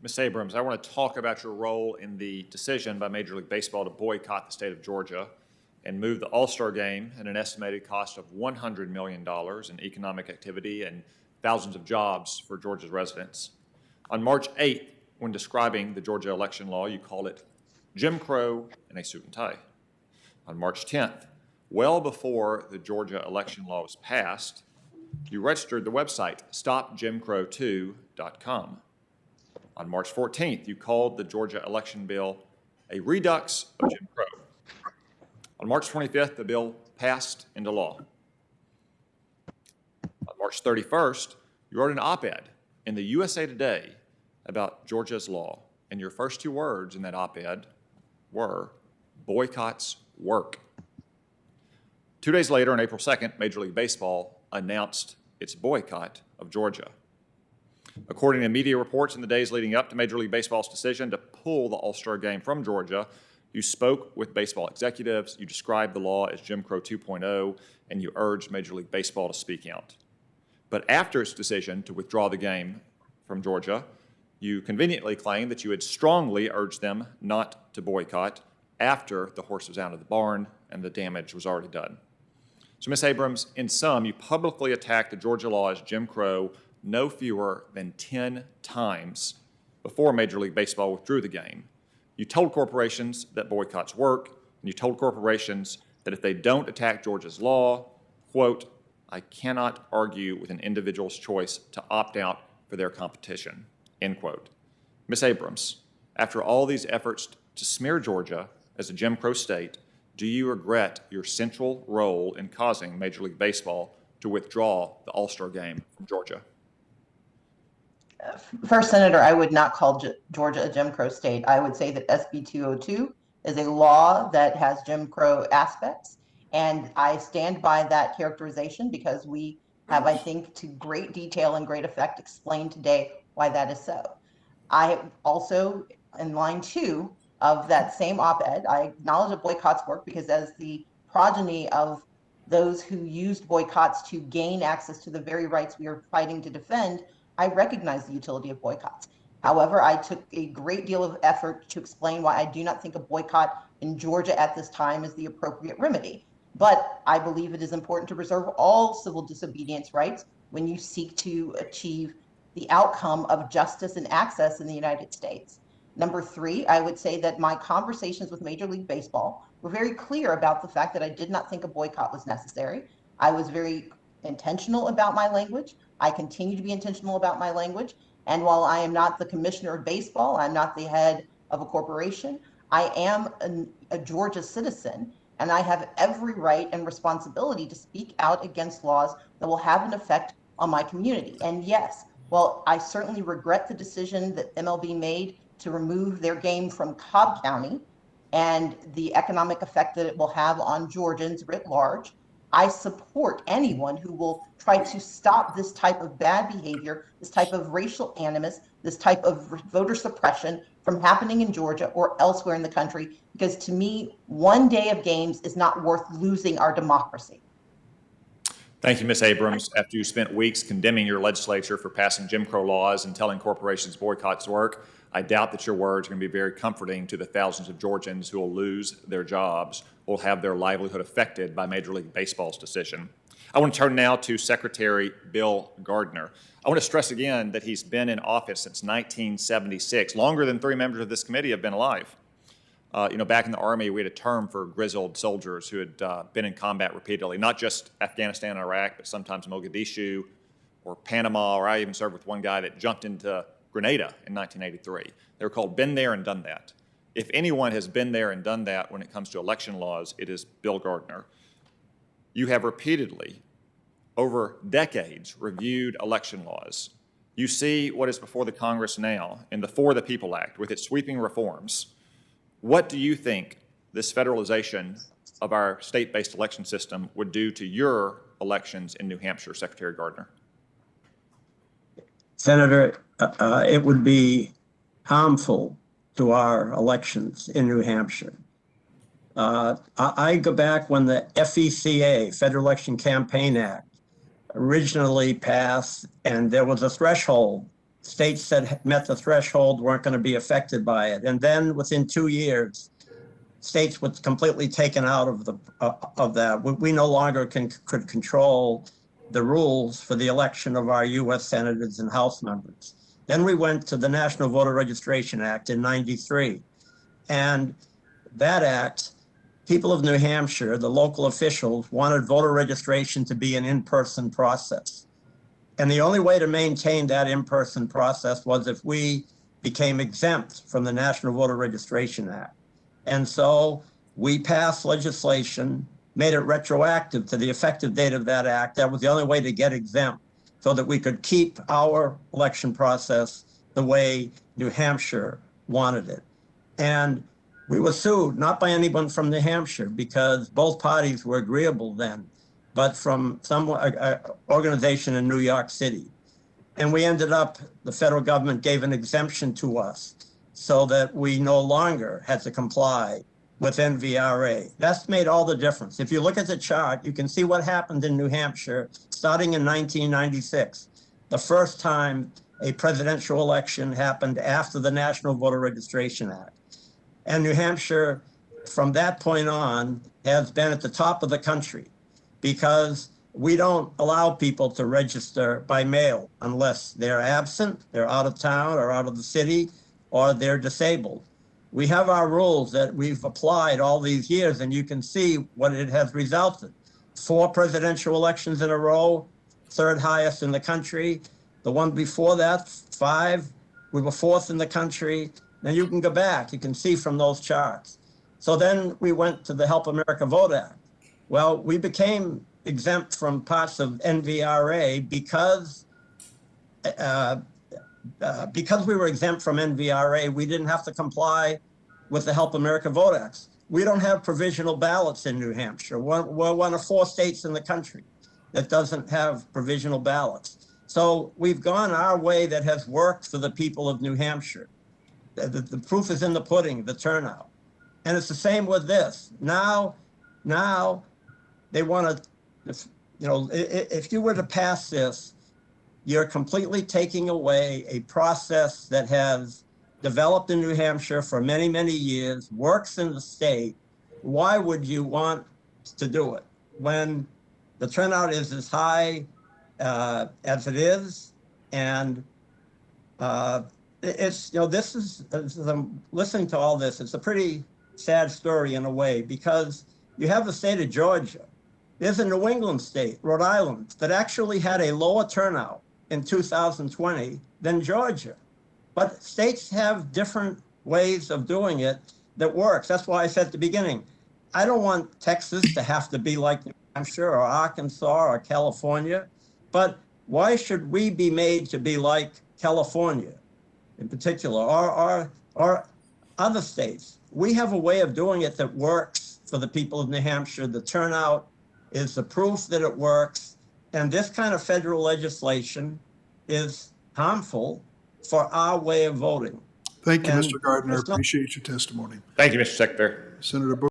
Ms. Abrams, I want to talk about your role in the decision by Major League Baseball to boycott the state of Georgia and move the All-Star Game at an estimated cost of $100 million in economic activity and thousands of jobs for Georgia's residents. On March 8th, when describing the Georgia election law, you called it Jim Crow and a suit and tie. On March 10th, well before the Georgia election law was passed, you registered the website stopjimcrow2.com. On March 14th, you called the Georgia election bill a redux of Jim Crow. On March 25th, the bill passed into law. On March 31st, you wrote an op-ed in the USA Today about Georgia's law, and your first two words in that op-ed were, boycotts work. 2 days later, on April 2nd, Major League Baseball announced its boycott of Georgia. According to media reports in the days leading up to Major League Baseball's decision to pull the All-Star Game from Georgia, you spoke with baseball executives, you described the law as Jim Crow 2.0, and you urged Major League Baseball to speak out. But after its decision to withdraw the game from Georgia, you conveniently claimed that you had strongly urged them not to boycott after the horse was out of the barn and the damage was already done. So, Ms. Abrams, in sum, you publicly attacked the Georgia law as Jim Crow no fewer than 10 times before Major League Baseball withdrew the game. You told corporations that boycotts work, and you told corporations that if they don't attack Georgia's law, quote, I cannot argue with an individual's choice to opt out for their competition, end quote. Ms. Abrams, after all these efforts to smear Georgia as a Jim Crow state, do you regret your central role in causing Major League Baseball to withdraw the All-Star Game from Georgia? First, Senator, I would not call Georgia a Jim Crow state. I would say that SB 202 is a law that has Jim Crow aspects, and I stand by that characterization because we have, I think, to great detail and great effect explained today why that is so. I also, in line 2 of that same op-ed, I acknowledge that boycotts work because as the progeny of those who used boycotts to gain access to the very rights we are fighting to defend, I recognize the utility of boycotts. However, I took a great deal of effort to explain why I do not think a boycott in Georgia at this time is the appropriate remedy. But I believe it is important to preserve all civil disobedience rights when you seek to achieve the outcome of justice and access in the United States. Number 3, I would say that my conversations with Major League Baseball were very clear about the fact that I did not think a boycott was necessary. I was very intentional about my language. I continue to be intentional about my language. And while I am not the commissioner of baseball, I'm not the head of a corporation, I am a Georgia citizen, and I have every right and responsibility to speak out against laws that will have an effect on my community. And yes, while I certainly regret the decision that MLB made to remove their game from Cobb County and the economic effect that it will have on Georgians writ large, I support anyone who will try to stop this type of bad behavior, this type of racial animus, this type of voter suppression from happening in Georgia or elsewhere in the country, because to me, one day of games is not worth losing our democracy. Thank you, Ms. Abrams. After you spent weeks condemning your legislature for passing Jim Crow laws and telling corporations boycotts work, I doubt that your words are going to be very comforting to the thousands of Georgians who will lose their jobs, will have their livelihood affected by Major League Baseball's decision. I want to turn now to Secretary Bill Gardner. I want to stress again that he's been in office since 1976, longer than 3 members of this committee have been alive. Back in the Army, we had a term for grizzled soldiers who had been in combat repeatedly, not just Afghanistan and Iraq, but sometimes Mogadishu or Panama, or I even served with one guy that jumped into Grenada in 1983. They were called been there and done that. If anyone has been there and done that when it comes to election laws, it is Bill Gardner. You have repeatedly, over decades, reviewed election laws. You see what is before the Congress now in the For the People Act with its sweeping reforms. What do you think this federalization of our state-based election system would do to your elections in New Hampshire, Secretary Gardner? Senator, it would be harmful to our elections in New Hampshire. I go back when the FECA, Federal Election Campaign Act, originally passed, and there was a threshold states that met the threshold weren't going to be affected by it. And then within 2 years, states were completely taken out of that. We no longer could control the rules for the election of our U.S. senators and House members. Then we went to the National Voter Registration Act in '93. And that act, people of New Hampshire, the local officials, wanted voter registration to be an in-person process. And the only way to maintain that in-person process was if we became exempt from the National Voter Registration Act. And so we passed legislation, made it retroactive to the effective date of that act. That was the only way to get exempt so that we could keep our election process the way New Hampshire wanted it. And we were sued, not by anyone from New Hampshire, because both parties were agreeable then, but from some organization in New York City. And we ended up, the federal government gave an exemption to us so that we no longer had to comply with NVRA. That's made all the difference. If you look at the chart, you can see what happened in New Hampshire starting in 1996, the first time a presidential election happened after the National Voter Registration Act. And New Hampshire, from that point on, has been at the top of the country because we don't allow people to register by mail unless they're absent, they're out of town or out of the city, or they're disabled. We have our rules that we've applied all these years, and you can see what it has resulted. 4 presidential elections in a row, 3rd highest in the country. The one before that, 5, we were 4th in the country. Then you can go back, you can see from those charts. So then we went to the Help America Vote Act. Well, we became exempt from parts of NVRA because we were exempt from NVRA, we didn't have to comply with the Help America Vote Act. We don't have provisional ballots in New Hampshire. We're one of 4 states in the country that doesn't have provisional ballots. So we've gone our way that has worked for the people of New Hampshire. The proof is in the pudding, the turnout. And it's the same with this. Now they want to, if you were to pass this, you're completely taking away a process that has developed in New Hampshire for many, many years, works in the state. Why would you want to do it when the turnout is as high as it is? And it's, as I'm listening to all this, it's a pretty sad story in a way, because you have the state of Georgia. There's a New England state, Rhode Island, that actually had a lower turnout in 2020 than Georgia. But states have different ways of doing it that works. That's why I said at the beginning, I don't want Texas to have to be like New Hampshire or Arkansas or California, but why should we be made to be like California in particular, or other states? We have a way of doing it that works for the people of New Hampshire. The turnout is the proof that it works. And this kind of federal legislation is harmful for our way of voting. Thank you, And Mr. Gardner. it's not- Appreciate your testimony. Thank you, Mr. Secretary. Senator